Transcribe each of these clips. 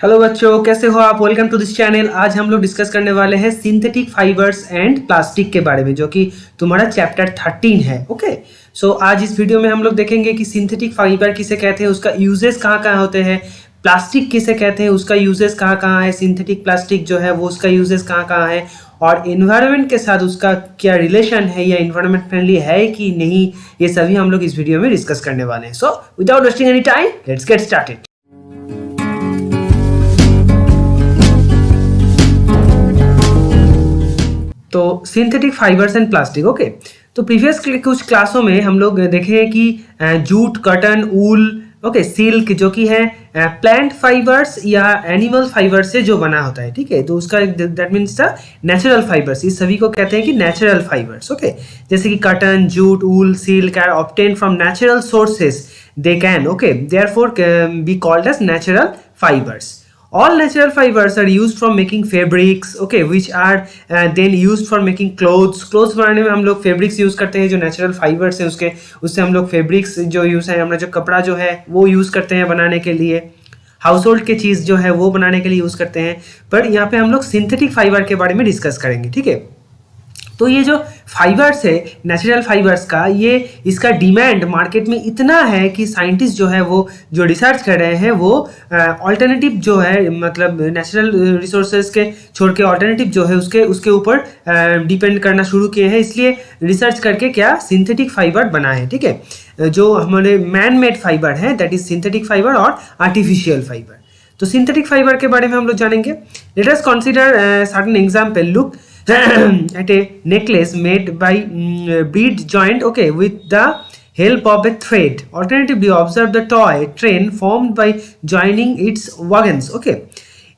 Hello बच्चों, कैसे हो आप? Welcome to this channel. आज हम लोग डिस्कस करने वाले हैं सिंथेटिक फाइबर्स एंड प्लास्टिक के बारे में, जो कि तुम्हारा चैप्टर 13 है। ओके, सो आज इस वीडियो में हम लोग देखेंगे कि सिंथेटिक फाइबर किसे कहते हैं, उसका यूजेस कहाँ कहाँ होते हैं, प्लास्टिक किसे कहते हैं, उसका यूजेस कहाँ कहाँ है, सिंथेटिक प्लास्टिक जो है वो उसका यूजेस कहाँ कहाँ है, और इन्वायरमेंट के साथ उसका क्या रिलेशन है या इन्वायरमेंट फ्रेंडली है कि नहीं, ये सभी हम लोग इस वीडियो में डिस्कस करने वाले हैं। So without wasting any time, let's get started. तो synthetic fibres and plastic. Okay, तो प्रीवियस कुछ क्लासों में हम लोग देखे हैं कि jute, cotton, wool, okay, silk जो कि है प्लांट फाइबर्स या एनिमल फाइबर से जो बना होता है। ठीक है, तो उसका that means the natural fibres, इस सभी को कहते हैं कि नेचुरल फाइबर्स। ओके, जैसे कि cotton, jute, wool, silk are obtained from natural sources, they can therefore be called as natural fibres. All natural fibers are used for making fabrics, okay, which are then used for making clothes. Clothes बनाने में हम लोग fabrics use करते हैं, जो natural fibers हैं उससे हम लोग fabrics जो यूज है, हमारा जो कपड़ा जो है वो यूज करते हैं बनाने के लिए, हाउस होल्ड के चीज़ जो है वो बनाने के लिए यूज करते हैं। पर यहाँ पे हम लोग सिंथेटिक फाइबर के बारे में डिस्कस करेंगे। ठीक है, तो ये जो फाइबर्स है नेचुरल फाइबर्स का, ये इसका डिमांड मार्केट में इतना है कि साइंटिस्ट जो है वो जो रिसर्च कर रहे हैं वो अल्टरनेटिव जो है, मतलब नेचुरल रिसोर्सेज के छोड़ के अल्टरनेटिव जो है उसके ऊपर डिपेंड करना शुरू किए हैं। इसलिए रिसर्च करके क्या सिंथेटिक फाइबर बना है। ठीक है, जो हमारे मैन मेड फाइबर है दैट इज सिंथेटिक फाइबर और आर्टिफिशियल फाइबर। तो सिंथेटिक फाइबर के बारे में हम लोग जानेंगे। Let us consider certain example. Look at a necklace made by bead joint, okay, with the help of a thread. Alternatively, observe the toy train formed by joining its wagons. Okay,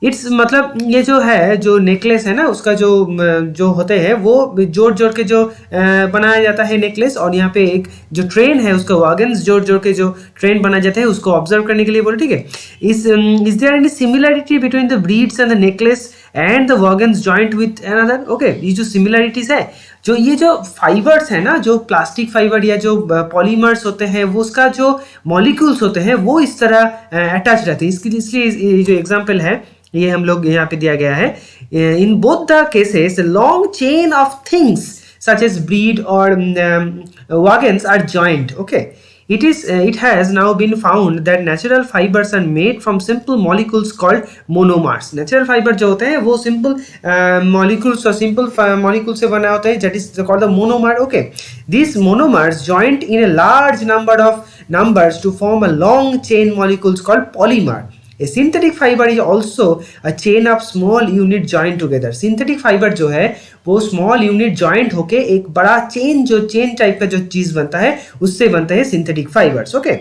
it's मतलब ये जो है, जो necklace है ना, उसका जो होते हैं वो जोड़ जोड़ के जो बनाया जाता है नेकलेस, और यहाँ पे एक जो ट्रेन है उसका वैगन्स जोड़ जोड़ के जो ट्रेन बनाया जाता है उसको ऑब्जर्व करने के लिए बोले। ठीक है, is there any similarity between the breeds and the necklace and the wagons joint with another? Okay, ये जो सिमिलरिटीज है, जो ये जो फाइबर्स है ना, जो प्लास्टिक फाइबर या जो पॉलीमर्स होते हैं, वो उसका जो मॉलिक्यूल्स होते हैं वो इस तरह अटैच रहते हैं। इसलिए ये जो एग्जाम्पल है ये हम लोग यहाँ पे दिया गया है। In both the cases long chain of things such as ब्रीड और wagons are joint. Okay, it has now been found that natural fibers are made from simple molecules called monomers. Natural fiber जो होते हैं वो simple molecules और simple molecules से बना होता है, that is called the monomer. Okay, these monomers joined in a large number of numbers to form a long chain molecules called polymer. A synthetic fiber is also a chain of small unit joined together. Synthetic fiber जो है वो small unit joint होके एक बड़ा chain, जो chain type का जो चीज बनता है उससे बनता है synthetic fibers. Okay,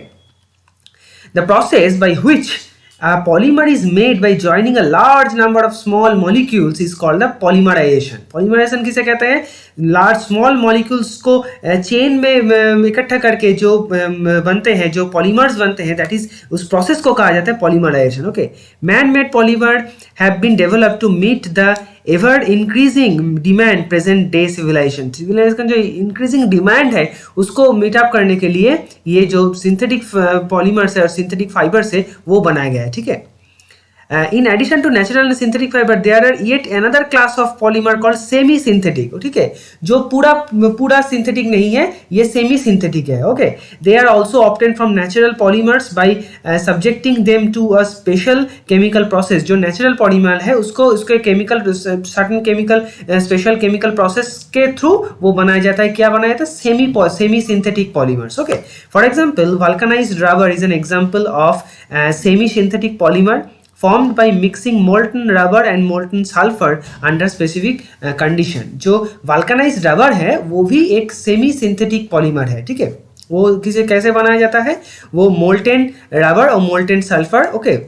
the process by which a polymer is made by joining a large number of small molecules is called the polymerization. Polymerization किसे कहते हैं? लार्ज स्मॉल मॉलिक्यूल्स को चेन में इकट्ठा करके जो बनते हैं, जो पॉलीमर्स बनते हैं, दैट इज उस प्रोसेस को कहा जाता है polymerisation. Okay, man made polymer have been developed to meet the ever increasing demand present day civilisation जो इंक्रीजिंग डिमांड है उसको मीट अप करने के लिए ये जो सिंथेटिक पॉलीमर्स है और सिंथेटिक फाइबर्स है वो बनाया गया है। ठीक है, in addition to natural and synthetic fiber, there are yet another class of polymer called semi synthetic. ठीक है, जो पूरा synthetic नहीं है, ये semi synthetic है। okay, they are also obtained from natural polymers by subjecting them to a special chemical process. जो natural polymer है उसके chemical certain chemical special chemical process के through वो बनाया जाता है। क्या बनाया जाता है? semi synthetic polymers. okay, for example, vulcanized rubber is an example of semi synthetic polymer formed by mixing molten rubber and molten sulfur under specific condition. जो vulcanized rubber है वो भी एक सेमी सिंथेटिक पॉलीमर है। ठीक है, वो कैसे बनाया जाता है? वो molten rubber और molten sulfur ओके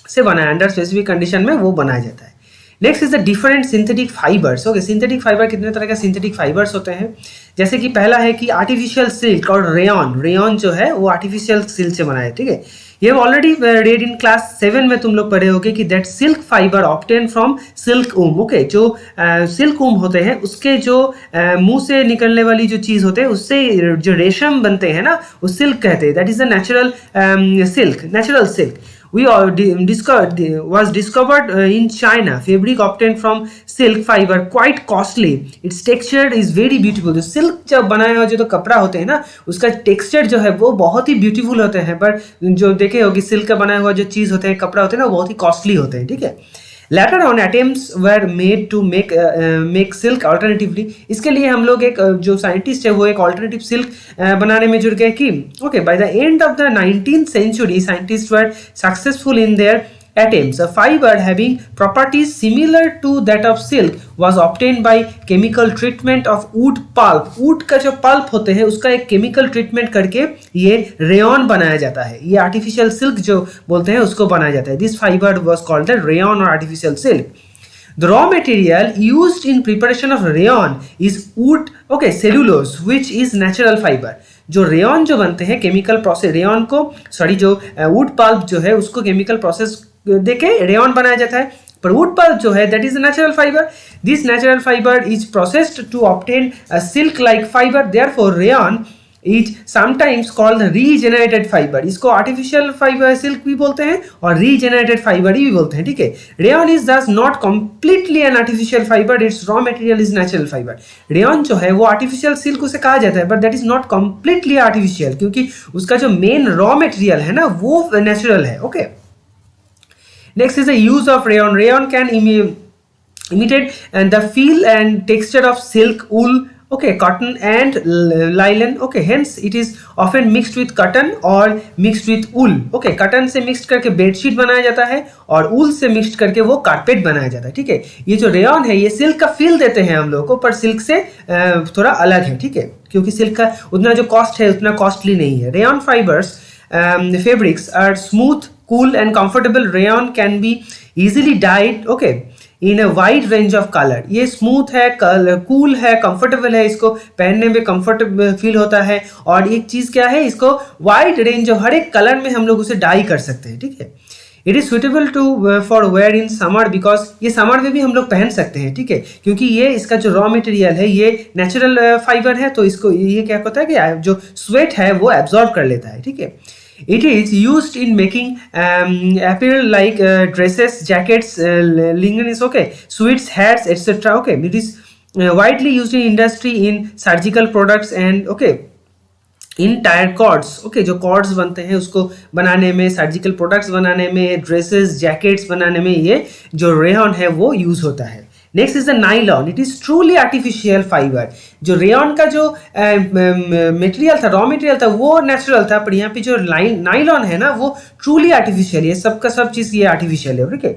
से बनाया, अंडर स्पेसिफिक कंडीशन में वो बनाया जाता है। Next is the different synthetic fibres. Okay, synthetic fibre कितने तरह के सिंथेटिक फाइबर्स होते हैं? जैसे कि पहला है कि आर्टिफिशियल सिल्क और रेयन जो है वो आर्टिफिशियल सिल्क से बना है। ठीक है, ये ऑलरेडी रेड इन क्लास 7 में तुम लोग पढ़े होगे कि that silk fibre obtain from silk um. Okay, जो सिल्क ऊम होते हैं उसके जो मुंह से निकलने वाली जो चीज होते हैं उससे जो रेशम बनते हैं ना, वो सिल्क कहते हैं, that is the natural silk. we was discovered in China. Fabric obtained from silk fiber quite costly. Its texture is very beautiful. जो सिल्क जब बनाया हुआ जो तो कपड़ा होते हैं ना, उसका टेक्सचर जो है वो बहुत ही ब्यूटीफुल होते हैं, पर जो देखे होगी सिल्क का बनाया हुआ जो चीज़ होते हैं, कपड़ा होते हैं ना, वो बहुत ही कॉस्टली होते हैं, ठीक है। Later on attempts were made to make silk alternatively. इसके लिए हम लोग एक जो साइंटिस्ट है वो एक ऑल्टरनेटिव सिल्क बनाने में जुड़ गए कि okay by the end of the 19th century scientists were successful in their attempts. A fiber having properties similar to that of silk was obtained by chemical treatment of wood pulp. wood का जो pulp होते हैं उसका एक chemical treatment करके ये rayon बनाया जाता है, ये artificial silk जो बोलते हैं उसको बनाया जाता है. This fiber was called the rayon or artificial silk. The raw material used in preparation of rayon is wood, okay, cellulose, which is natural fiber. जो रेयन जो बनते हैं केमिकल प्रोसेस, रेयन को सॉरी जो वुड पल्प जो है उसको chemical process देके रेयन बनाया जाता है, पर वुड पल्प जो है that is natural fibre. This natural fibre is processed to obtain a silk like fibre. Therefore rayon is sometimes called regenerated fibre. इसको आर्टिफिशियल फाइबर सिल्क भी बोलते हैं और रीजेनरेटेड फाइबर ही भी बोलते हैं, ठीक है. रेयन इज दस not completely an artificial fibre, it's raw material is natural fibre. Rayon जो है वो आर्टिफिशियल सिल्क उसे कहा जाता है, but that is not completely artificial, क्योंकि उसका जो मेन रॉ मटेरियल है ना वो नेचुरल है, okay. Next is the use of rayon. Rayon can imitate the feel and texture of silk, wool, okay, cotton and nylon, okay. Hence it is often mixed with cotton or mixed with wool, okay. cotton से mixed करके bedsheet बनाया जाता है और wool से mixed करके वो carpet बनाया जाता है, ठीक है. ये जो रेयन है ये सिल्क का फील देते हैं हम लोगों को, पर सिल्क से थोड़ा अलग है, ठीक है, क्योंकि सिल्क का उतना जो कॉस्ट है उतना कॉस्टली नहीं है. Rayon fibres fabrics are smooth, cool and comfortable. Rayon can be easily dyed, okay, in a wide range of color. ये स्मूथ है, कूल है, कंफर्टेबल है, इसको पहनने में कंफर्टेबल फील होता है. और एक चीज़ क्या है, इसको वाइड रेंज ऑफ हर एक कलर में हम लोग उसे डाई कर सकते हैं, ठीक है. It is suitable to for wear in summer, because ये समर में भी हम लोग पहन सकते हैं, ठीक है, क्योंकि ये इसका जो रॉ मटेरियल है ये नेचुरल फाइबर है, तो इसको ये क्या होता है कि जो स्वेट है वो एब्जॉर्ब कर लेता है, ठीक है. It is used in making apparel like dresses, jackets, linens, okay, suits, hats, etc. Okay, it is widely used in industry in surgical products and okay, in tire cords, okay, जो cords बनते हैं उसको बनाने में, surgical products बनाने में, dresses, jackets बनाने में ये जो rayon है वो use होता है. Next is the nylon. It is truly artificial fibre. जो रेयन का जो मटेरियल था, रॉ मटेरियल था, वो नेचुरल था, पर यहाँ पे जो नाइलॉन है ना वो ट्रूली आर्टिफिशियल है. सबका सब चीज़ ये आर्टिफिशियल है, ठीक है.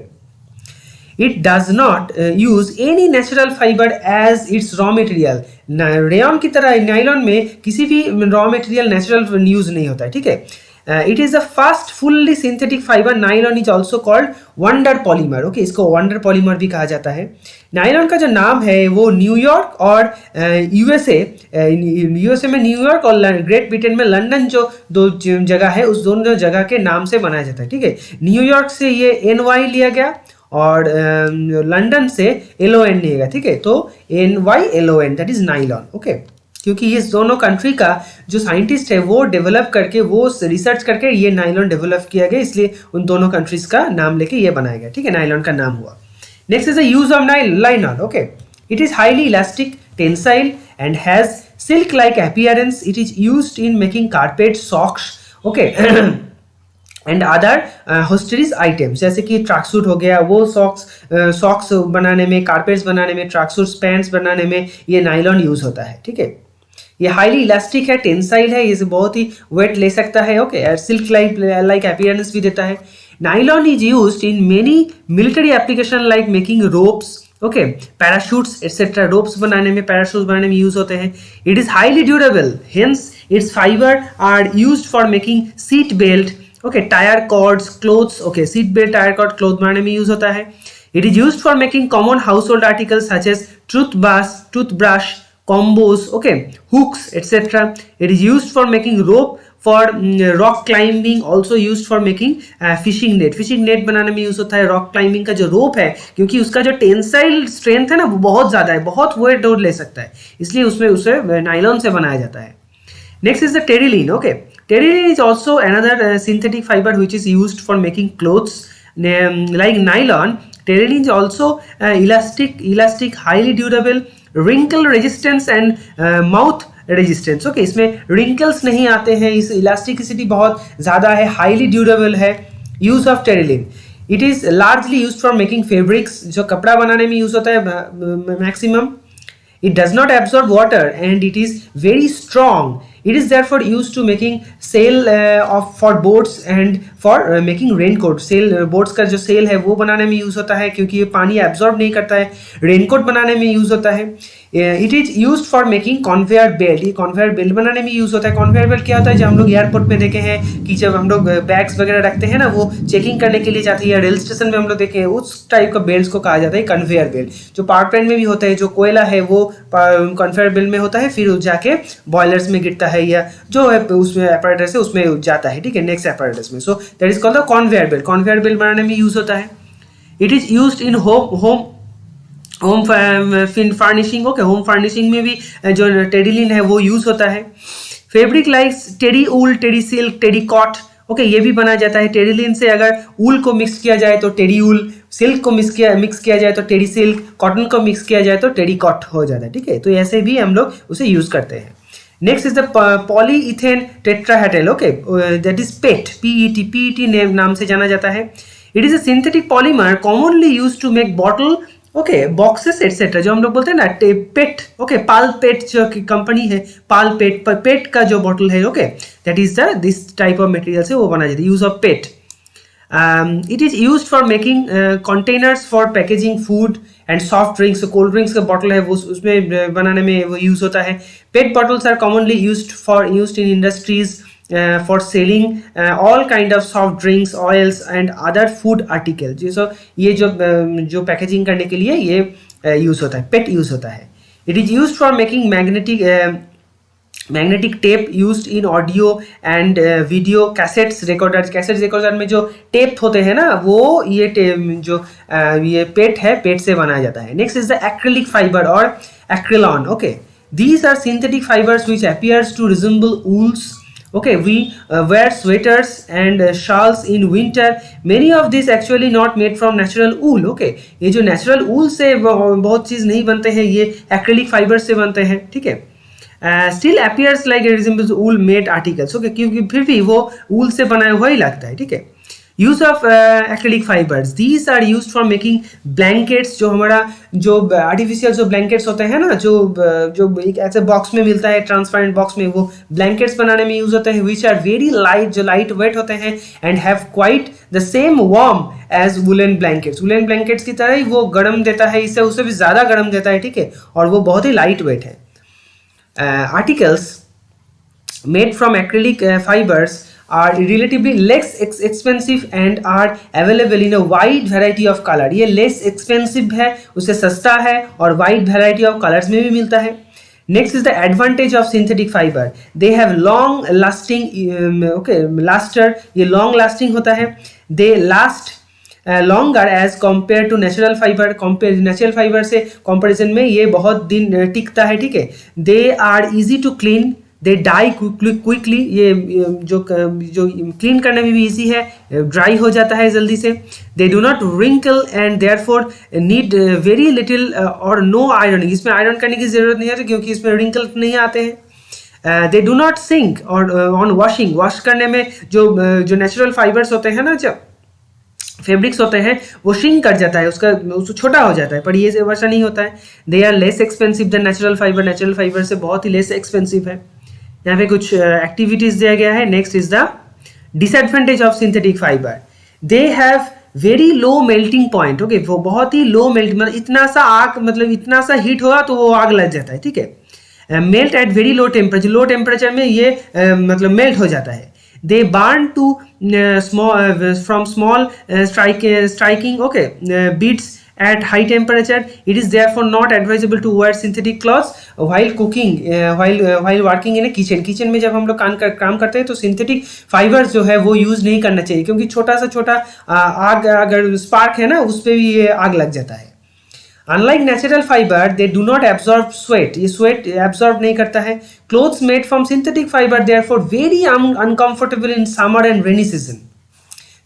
It does not use any natural fibre as its raw material. Rayon की तरह नाइलॉन में किसी भी रॉ मटेरियल नेचुरल यूज नहीं होता है, ठीक है. It is the first fully synthetic fiber. Nylon is also called wonder polymer. Okay, इसको wonder polymer भी कहा जाता है. नायलॉन का जो नाम है वो न्यूयॉर्क और यूएसए में न्यूयॉर्क और ग्रेट ब्रिटेन में लंदन जो दो जगह है उस दोनों जगह के नाम से बनाया जाता है, ठीक है. न्यूयॉर्क से ये NY लिया गया और लंदन से LON लिया गया, ठीक है. तो NYLON that is nylon, okay. क्योंकि ये दोनों कंट्री का जो साइंटिस्ट है वो डेवलप करके, वो रिसर्च करके ये नाइलॉन डेवलप किया गया, इसलिए उन दोनों कंट्रीज का नाम लेके ये बनाया गया, ठीक है. नाइलॉन का नाम हुआ. Next is the use of nylon, okay. It is highly elastic, tensile and has silk like appearance. It is used in making carpet, socks, okay, and other hosiery items, जैसे कि ट्रैक सूट हो गया, वो socks बनाने में, carpets बनाने में, track suits, pants बनाने में ये नाइलॉन यूज होता है, ठीक है. ये हाईली इलास्टिक है, टेंसाइल है, ये बहुत ही वेट ले सकता है, ओके. सिल्क लाइक अपीयरेंस भी देता है. Nylon is used in many military application like making ropes, okay, parachutes etcetera. Ropes बनाने में, पैराशूट्स बनाने में यूज होते हैं. It is highly durable, hence its fibre are used for making seat belt, okay, tyre cords, clothes, okay. Seat belt, tyre cord, cloth बनाने में use होता है. It is used for making common household articles such as toothbrush, combos, okay, hooks, etc. It is used for making rope for rock climbing, also used for making fishing net. Fishing net बनाने में use होता है. Rock climbing का जो रोप है, क्योंकि उसका जो टेंसाइल स्ट्रेंथ है ना वो बहुत ज़्यादा है, बहुत वेट लोड ले सकता है, इसलिए उसमें उसे नाइलॉन से बनाया जाता है. Next is the terylene, okay. Terylene is also another synthetic fiber which is used for making clothes. Like nylon, terylene is also elastic, highly durable, wrinkle resistance and mouth resistance okay इसमें wrinkles नहीं आते हैं, इस elasticity बहुत ज़्यादा है, highly durable है. Use of Terylene, it is largely use for making fabrics, जो कपड़ा बनाने में यूज होता है maximum. It does not absorb water and it is very strong. It is therefore used to making sail for boats and for making raincoat. Sail boats का जो sail है वो बनाने में यूज होता है क्योंकि ये पानी absorb नहीं करता है. Raincoat बनाने में यूज होता है. It is used for making conveyor belt. ये conveyor belt बनाने में यूज होता है. Conveyor belt क्या होता है, जब हम लोग एयरपोर्ट में देखे हैं कि जब हम लोग बैग्स वगैरह रखते हैं ना, वो चेकिंग करने के लिए जाते हैं, या रेल स्टेशन में हम लोग देखे हैं, उस टाइप का बेल्ट को कहा जाता है कन्वेयर बेल्ट. जो पावर प्लांट में भी होता है, जो कोयला है वो कन्वेयर बेल्ट में होता है, फिर जाके बॉयलर्स में गिरता है या जो है उसमें अपैरेटस है उसमें जाता है, ठीक है, नेक्स्ट अपैरेटस में. So that is called the conveyor belt. Conveyor belt बनाने में यूज होता है. It is used in home furnishing. Okay, home furnishing में भी जो टेरिलिन है वो यूज होता है. फैब्रिक लाइक टेरी ऊल, टेरी सिल्क, टेरी कॉट, ओके, ये भी बनाया जाता है टेरिलिन से. अगर ऊल को मिक्स किया जाए तो टेरी ऊल, सिल्क को मिक्स किया जाए तो टेरी सिल्क, कॉटन को मिक्स किया जाए तो टेरी कॉट हो जाता है, ठीक है. तो ऐसे भी हम लोग उसे यूज करते हैं. Next is the polyethylene terephthalate. Okay, that is PET, PET नाम से जाना जाता है. It is a synthetic polymer commonly use to make bottle, okay, boxes etcetera. जो हम लोग बोलते हैं ना पेट, ओके, पाल पेट जो कंपनी है, पाल पेट का जो बॉटल है, okay, that is this type of material से वो बनाया जाता है. Use of PET. It is use for making containers for packaging food and soft drinks. Cold drinks का बॉटल है वो उसमें बनाने में वो यूज होता है. PET bottles are commonly used in industries for selling all kind of soft drinks, oils and other food articles. So ये जो पैकेजिंग करने के लिए ये यूज होता है, पेट यूज होता है. It is use for making magnetic tape used in audio and video cassettes recorder में जो टेप होते हैं ना, वो ये ये पेट है, पेट से बनाया जाता है. Next is the acrylic fibre और acrilan. Okay, these are synthetic fibres which appears to resemble wools. Okay, we wear sweaters and shawls in winter. Many of these actually not made from natural wool. Okay, ये जो natural wool से बहुत चीज़ नहीं बनते हैं, ये acrylic fibers से बनते हैं, ठीक है. Still appears like it resembles wool made articles. Okay, क्योंकि फिर भी वो wool से बनाया हुआ ही लगता है, ठीक है. Use of acrylic fibres, these are use for making blankets. जो हमारा जो आर्टिफिशियल जो ब्लैंकेट्स होते हैं ना, जो एक ऐसे बॉक्स में मिलता है, ट्रांसपेरेंट बॉक्स में, वो ब्लैंकेट्स बनाने में यूज होते हैं. विच आर वेरी लाइट, जो लाइट वेट होते हैं, and have quite the same warm as woollen blankets. Woollen blankets की तरह ही वो गर्म देता है, इससे उससे भी ज़्यादा गर्म देता है, ठीक है, और वो बहुत ही लाइट वेट है. Articles made from acrylic fibres are relatively less expensive and are available in a wide variety of color. ये less expensive है, उससे सस्ता है, और wide variety of colors में भी मिलता है. Next is the advantage of synthetic fiber. They have long lasting, luster. ये long lasting होता है. They last longer as compared to natural fiber. Natural fiber से comparison में ये बहुत दिन टिकता है, ठीक है. They are easy to clean. They dry quickly. ये जो क्लीन करने में भी इजी है, ड्राई हो जाता है जल्दी से. They do not wrinkle and therefore need very little or no iron. इसमें आयरन करने की जरूरत नहीं है क्योंकि इसमें रिंकल नहीं आते हैं. दे डू नॉट सिंक और ऑन वॉशिंग. वॉश करने में जो नेचुरल फाइबर्स होते हैं ना, जो फैब्रिक्स होते हैं, वो श्रिंक कर जाता है, उसका छोटा हो जाता है, पर ये वैसा नहीं होता है. They are less expensive than natural fibre. Natural fibre से बहुत ही लेस एक्सपेंसिव है. यहाँ पे कुछ एक्टिविटीज दिया गया है. Next is the disadvantage of synthetic fibre. They have very low melting point. Okay, वो बहुत ही लो मेल्ट, मतलब इतना सा हीट होगा तो वो आग लग जाता है, ठीक है. Melt at very low temperature. Low temperature में ये मेल्ट हो जाता है. They burn to from small striking bits at high temperature. It is therefore not advisable to wear synthetic clothes while cooking, while working in a kitchen. में जब हम लोग काम करते हैं तो सिंथेटिक फाइबर्स जो है वो यूज नहीं करना चाहिए, क्योंकि छोटा आग अगर स्पार्क है ना, उस पर भी ये आग लग जाता है. Unlike natural fibre they do not absorb sweat, ये स्वेट एब्जॉर्ब नहीं करता है. Clothes made from synthetic fibre they are for very uncomfortable in summer and rainy season.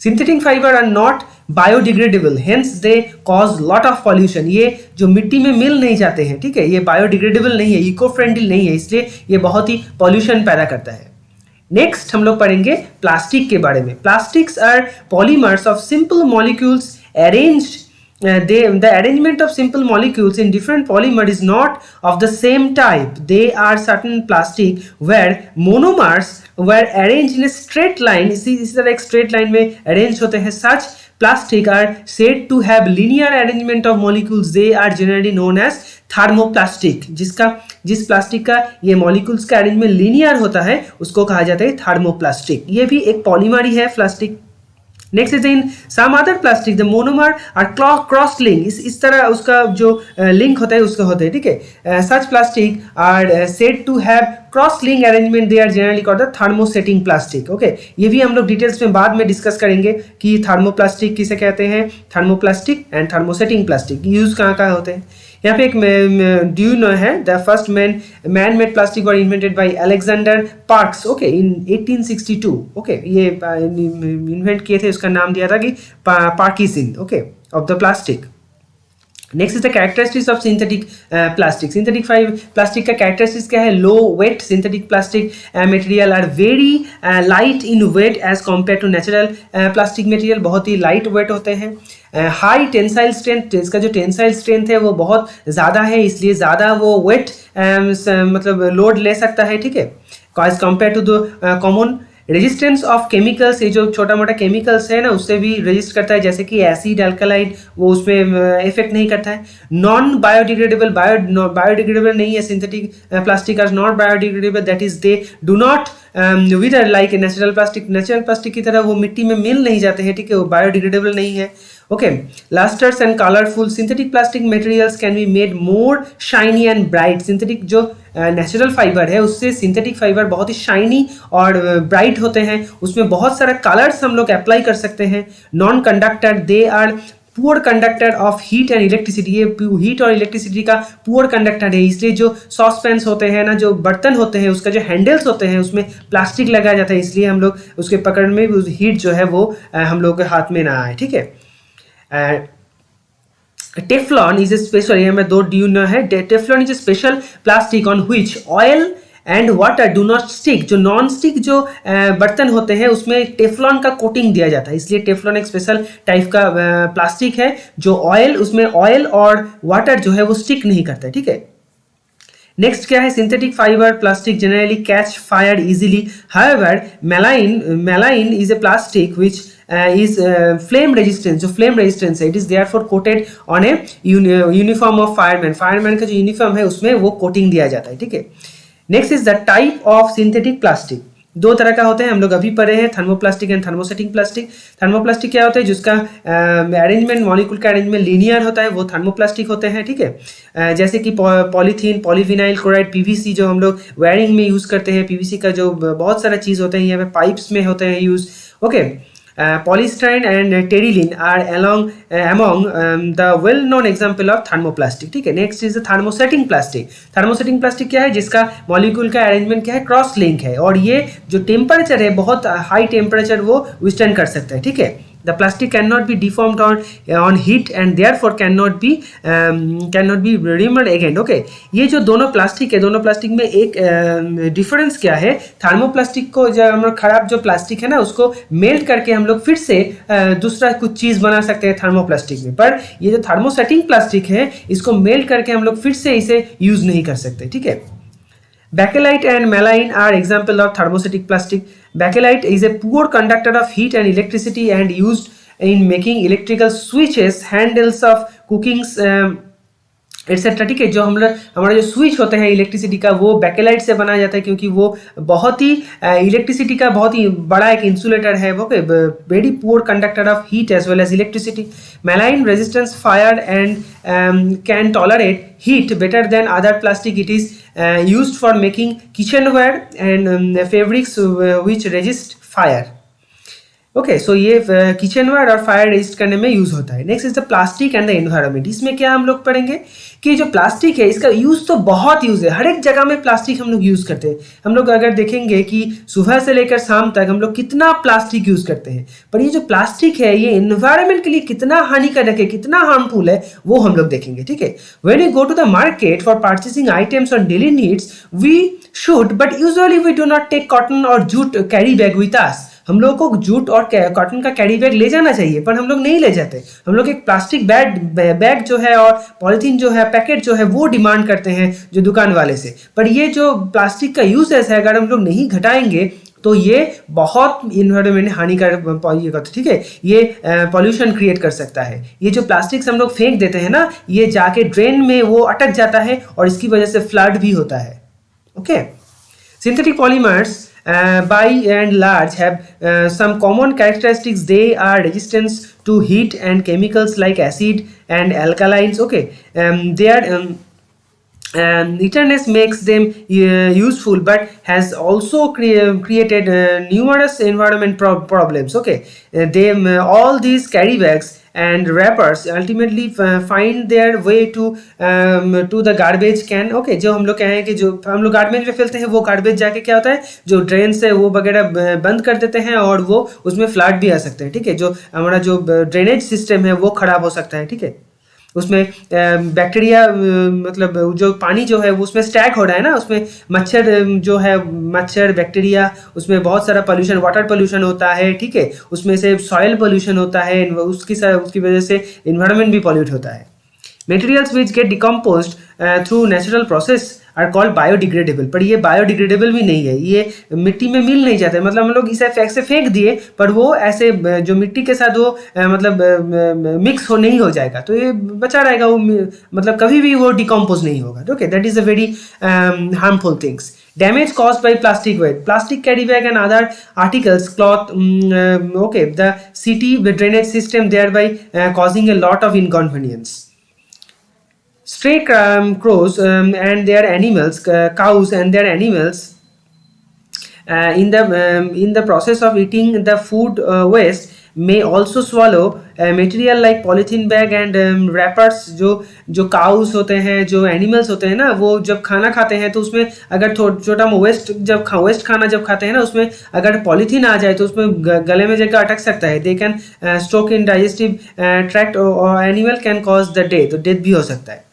Synthetic fibre are not biodegradable, hence they cause lot of pollution. ये जो मिट्टी में मिल नहीं जाते हैं, ठीक है, ये बायोडिग्रेडेबल नहीं है, इको फ्रेंडली नहीं है, इसलिए ये बहुत ही पॉल्यूशन पैदा करता है. नेक्स्ट हम लोग पढ़ेंगे प्लास्टिक के बारे में. Plastics are polymers of simple molecules arranged. The arrangement of simple molecules in different polymer is not of the same type. They are certain plastic where monomers were arranged in a straight line. इसी तरह एक straight line में arrange होते हैं. Such plastic are said to have linear arrangement of molecules. They are generally known as thermoplastic. जिस plastic का ये molecules का अरेंजमेंट लीनियर होता है उसको कहा जाता है थर्मोप्लास्टिक. ये भी एक पॉलीमर ही है plastic. Next is in some other plastic the monomer are cross link. इस तरह उसका जो लिंक होता है उसका होता है, ठीक है. Such plastic are said to have cross link arrangement. They are generally called the thermosetting plastic. Okay, ये भी हम लोग डिटेल्स में बाद में डिस्कस करेंगे कि थर्मोप्लास्टिक किसे कहते हैं, thermoplastic and thermosetting plastic use कहाँ कहाँ होते हैं. यहाँ पे एक डू यू नो है the first man made plastic were invented by Alexander Parkes. Okay, in 1862. Okay, ये इन्वेंट किए थे, उसका नाम दिया था कि parkesine, okay, of the plastic. Next is the characteristics of synthetic plastic. Synthetic plastic का कैरेक्टरिस्टिक्स क्या है? Low weight. Synthetic plastic material are very light in wait as compare to natural plastic material. बहुत ही light weight होते हैं. High tensile strength, इसका जो tensile strength है वो बहुत ज़्यादा है, इसलिए ज़्यादा वो वेट मतलब लोड ले सकता है, ठीक है, as compare to the common. Resistance of chemicals, ये जो छोटा मोटा केमिकल्स है ना उससे भी रेजिस्ट करता है, जैसे कि एसिड अल्कलाइड, वो उसमें इफेक्ट नहीं करता है. नॉन बायोडिग्रेडेबल, बायोडिग्रेडेबल नहीं है synthetic plastic. Are not biodegradable, that is they do not wither like natural plastic. Natural plastic की तरह वो मिट्टी में मिल नहीं जाते हैं, ठीक है, वो बायोडिग्रेडेबल नहीं है. Okay, lustres and colourful. Synthetic plastic materials can be made more shiny and bright. Synthetic जो नेचुरल फाइबर है उससे सिंथेटिक फाइबर बहुत ही शाइनी और ब्राइट होते हैं, उसमें बहुत सारे कलर्स हम लोग अप्लाई कर सकते हैं. Non conductor, they are poor conductor of heat and electricity. ये हीट और इलेक्ट्रिसिटी का पुअर कंडक्टर है, इसलिए जो सॉसपैन्स होते हैं ना, जो बर्तन होते हैं, उसका जो हैंडल्स होते हैं उसमें प्लास्टिक लगाया जाता है, इसलिए हम लोग उसके पकड़ में हीट जो है वो हम लोग के हाथ में ना आए, ठीक है. टेफ्लॉन इज ए स्पेशल, ये में दो ड्यू न है. Teflon is a special plastic on which oil and water do not stick. जो नॉन स्टिक जो बर्तन होते हैं उसमें टेफ्लॉन का कोटिंग दिया जाता है, इसलिए टेफ्लॉन एक स्पेशल टाइप का प्लास्टिक है जो ऑयल, उसमें ऑयल और वाटर जो है वो स्टिक नहीं करता है, ठीक है. नेक्स्ट क्या है? Synthetic fibre plastic generally catch fire easily. However मेलाइन is a plastic which is flame resistant. जो flame resistance है, it is therefore coated on a uniform of fireman. fireman का जो यूनिफॉर्म है उसमें वो कोटिंग दिया जाता है, ठीक है. Next is the type of synthetic plastic. दो तरह का होते हैं, हम लोग अभी पढ़े हैं, thermoplastic and thermosetting plastic. Thermoplastic क्या होता है? जिसका अरेंजमेंट, मॉलिक्यूल का अरेंजमेंट लीनियर होता है, वो थर्मोप्लास्टिक होते हैं, ठीक है. जैसे कि पॉलीथीन, पॉलीविनाइल क्लोराइड, पीवीसी जो हम लोग वायरिंग में यूज़ करते हैं, पीवीसी का जो बहुत सारा चीज़ होता है, यहाँ पे पाइप्स में होते हैं use. Okay, polystyrene and terylene are among the well-known example of thermoplastic, ठीक है. Next is thermosetting plastic. Thermosetting plastic क्या है? जिसका मॉलिक्यूल का अरेंजमेंट क्या है? क्रॉस लिंक है, और ये जो टेम्परेचर है, बहुत हाई टेम्परेचर वो विस्टर्न कर सकता है, ठीक है. The plastic cannot be deformed on heat and therefore cannot be removed again. Okay, ये जो दोनों प्लास्टिक है, दोनों प्लास्टिक में एक डिफरेंस क्या है? थर्मोप्लास्टिक को, जब हम लोग खराब जो प्लास्टिक है ना उसको मेल्ट करके हम लोग फिर से दूसरा कुछ चीज़ बना सकते हैं थर्मोप्लास्टिक में, पर ये जो थर्मोसेटिंग प्लास्टिक है इसको मेल्ट करके हम लोग फिर से इसे यूज़ नहीं कर सकते, ठीक है. Bakelite and melamine are example of thermostatic plastic. Bakelite is a poor conductor of heat and electricity and used in making electrical switches, handles of cookings, etcetera, ठीक है. जो हमारा जो स्विच होते हैं इलेक्ट्रिसिटी का, वो बैकेलाइट से बनाया जाता है, क्योंकि वो बहुत ही इलेक्ट्रिसिटी का बहुत ही बड़ा एक इंसुलेटर है. वो very poor conductor of heat as well as electricity. Melamine resistance fire and can tolerate heat better than other plastic. It is used for making kitchenware and fabrics which resist fire. Okay so ये kitchenware और fire resist करने में use होता है। Next is the plastic and the environment. इसमें क्या हम लोग पढ़ेंगे कि जो प्लास्टिक है इसका यूज तो बहुत यूज है, हर एक जगह में प्लास्टिक हम लोग यूज करते हैं। हम लोग अगर देखेंगे कि सुबह से लेकर शाम तक हम लोग कितना प्लास्टिक यूज करते हैं, पर ये जो प्लास्टिक है ये एनवायरनमेंट के लिए कितना हानिकारक है, कितना हार्मफुल है, वो हम लोग देखेंगे। ठीक है, when you go to the market for purchasing items on daily needs we should but usually we do not take cotton और jute carry bag with us. हम लोग को जूट और कॉटन का कैरी बैग ले जाना चाहिए, पर हम लोग नहीं ले जाते। हम लोग एक प्लास्टिक बैग जो है और पॉलिथीन जो है, पैकेट जो है, वो डिमांड करते हैं जो दुकान वाले से। पर ये जो प्लास्टिक का यूसेज है अगर हम लोग नहीं घटाएंगे तो ये बहुत इन्वायरमेंट हानिकारक, ठीक है, ये पॉल्यूशन क्रिएट कर सकता है। ये जो प्लास्टिक्स हम लोग फेंक देते हैं ना, ये जाके ड्रेन में वो अटक जाता है और इसकी वजह से फ्लड भी होता है। Okay, synthetic polymers by and large have some common characteristics. They are resistant to heat and chemicals like acid and alkalines. Okay, their eterness makes them useful but has also created numerous environment problems. Okay, all these carry bags and wrappers ultimately find their way to the garbage can. Okay, जो हम लोग कहें कि जो हम लोग garbage में फैलते हैं वो गार्बेज जाके क्या होता है, जो ड्रेन से वो वगैरह बंद कर देते हैं और वो उसमें फ्लड भी आ सकते हैं। ठीक है, जो हमारा जो ड्रेनेज सिस्टम है वो खराब हो सकता है। ठीक है, उसमें बैक्टीरिया मतलब जो पानी जो है वो उसमें स्टैक हो रहा है ना, उसमें मच्छर जो है, मच्छर बैक्टीरिया, उसमें बहुत सारा पोल्यूशन, वाटर पोल्यूशन होता है। ठीक है, उसमें से सॉइल पोल्यूशन होता है, उसकी वजह से इन्वायरमेंट भी पॉल्यूट होता है। Materials which get decomposed through natural process are called biodegradable. पर ये बायोडिग्रेडेबल भी नहीं है, ये मिट्टी में मिल नहीं जाता है। मतलब हम लोग इसे ऐसे फेंक दिए पर वो ऐसे जो मिट्टी के साथ वो मतलब मिक्स हो नहीं हो जाएगा, तो ये बचा रहेगा, वो मतलब कभी भी वो डिकम्पोज नहीं होगा। Okay, that is a very harmful things. Damage caused by plastic waste, plastic carry bag and other articles, cloth, okay, the city drainage system, thereby causing a lot of inconvenience. Stray crows and their animals, cows and their animals, in the process of eating the food waste may also swallow material like polythene bag and wrappers. जो cows होते हैं, जो animals होते हैं ना, वो जब खाना खाते हैं तो उसमें अगर छोटा वेस्ट खाना जब खाते हैं ना, उसमें अगर पॉलीथीन आ जाए तो उसमें गले में जगह अटक सकता है। They can stuck in digestive tract और animal can cause the death, तो डेथ भी हो सकता है।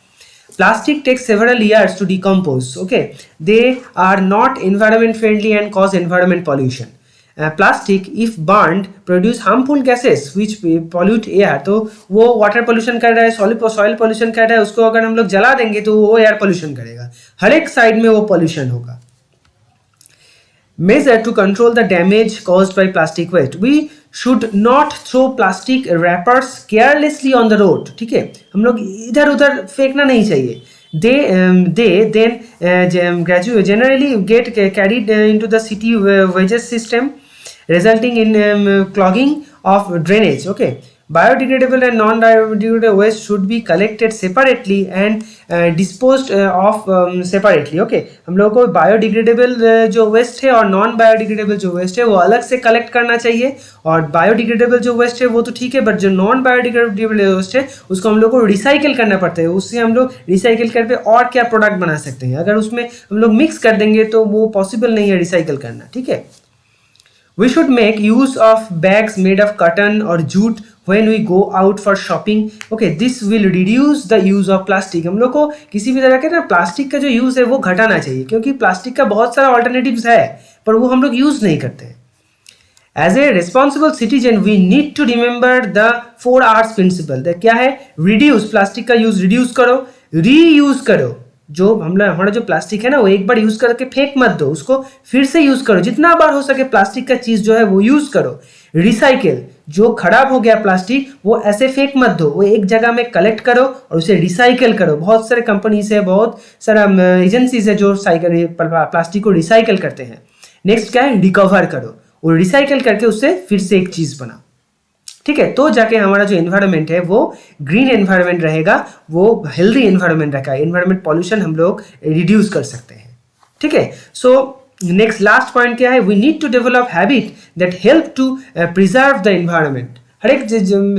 Plastic takes several years to decompose. Okay, they are not environment friendly and cause environment pollution. Plastic, if burned, produce harmful gases which pollute air. तो वो water pollution कर रहा है, सॉइल पोल्यूशन कर रहा है, उसको अगर हम लोग जला देंगे तो वो एयर पोल्यूशन करेगा, हर एक साइड में वो पोल्यूशन होगा। Measure to control the damage caused by plastic waste. We should not throw plastic wrappers carelessly on the road. ठीक है, हम लोग इधर उधर फेंकना नहीं चाहिए। They then generally get carried into the city waste system, resulting in clogging of drainage. Okay, biodegradable and non-biodegradable waste should be collected separately and disposed of separately. Okay, हम लोगों को बायोडिग्रेडेबल जो वेस्ट है और non biodegradable जो waste है वो अलग से कलेक्ट करना चाहिए, और बायोडिग्रेडेबल जो वेस्ट है वो तो ठीक है, बट जो नॉन बायोडिग्रेडेबल वेस्ट है उसको हम लोग को रिसाइकिल करना पड़ता है। उससे हम लोग रिसाइकिल करके और क्या प्रोडक्ट बना सकते हैं, अगर उसमें हम लोग मिक्स कर देंगे तो वो पॉसिबल नहीं है रिसाइकिल करना। ठीक है, we should make use of bags made of cotton or jute when we go out for shopping. Okay, this will reduce the use of plastic. हम लोग को किसी भी तरह के ना प्लास्टिक का जो यूज है वो घटाना चाहिए, क्योंकि प्लास्टिक का बहुत सारा ऑल्टरनेटिव्स है पर वो हम लोग यूज नहीं करते। As a responsible citizen, we need to remember the 4 R's principle. क्या है? Reduce, प्लास्टिक का यूज रिड्यूस करो, रीयूज करो, जो हमारा जो प्लास्टिक है ना वो एक बार यूज करके फेंक मत दो, उसको फिर से यूज करो, जितना बार हो सके प्लास्टिक का चीज जो है वो यूज करो। रिसाइकिल, जो खराब हो गया प्लास्टिक वो ऐसे फेंक मत दो, वो एक जगह में कलेक्ट करो और उसे रिसाइकिल करो। बहुत सारे कंपनीज है, बहुत सारा एजेंसीज है जो प्लास्टिक को रिसाइकिल करते हैं। नेक्स्ट क्या है? रिकवर करो, और रिसाइकिल करके उससे फिर से एक चीज बना। ठीक है, तो जाके हमारा जो एनवायरनमेंट है वो ग्रीन एनवायरनमेंट रहेगा, वो हेल्दी एनवायरनमेंट रहेगा, एनवायरनमेंट पॉल्यूशन हम लोग रिड्यूस कर सकते हैं। ठीक है, सो नेक्स्ट लास्ट पॉइंट क्या है, we need to develop habit that help to preserve the environment. हर एक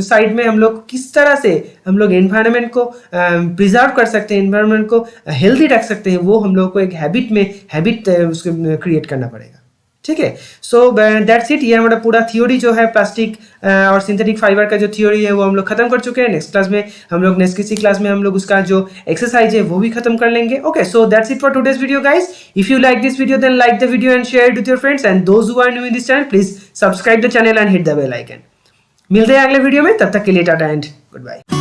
साइड में हम लोग किस तरह से हम लोग एनवायरनमेंट को प्रिजर्व कर सकते हैं, एनवायरनमेंट को हेल्दी रख सकते हैं, वो हम लोग को एक हैबिट उसको क्रिएट करना पड़ेगा। ठीक है, सो दैट्स इट। ये हमारा पूरा थ्योरी जो है प्लास्टिक और सिंथेटिक फाइबर का जो थ्योरी है वो हम लोग खत्म कर चुके हैं। नेक्स्ट क्लास में हम लोग किसी क्लास में हम लोग उसका जो एक्सरसाइज है वो भी खत्म कर लेंगे। Okay, so that's it for today's video guys. If you like this video then like the video and share it with your friends, and those who are new in this channel please subscribe the channel and hit the bell icon. मिलते हैं अगले video में, तब तक के लिए Tata and good bye.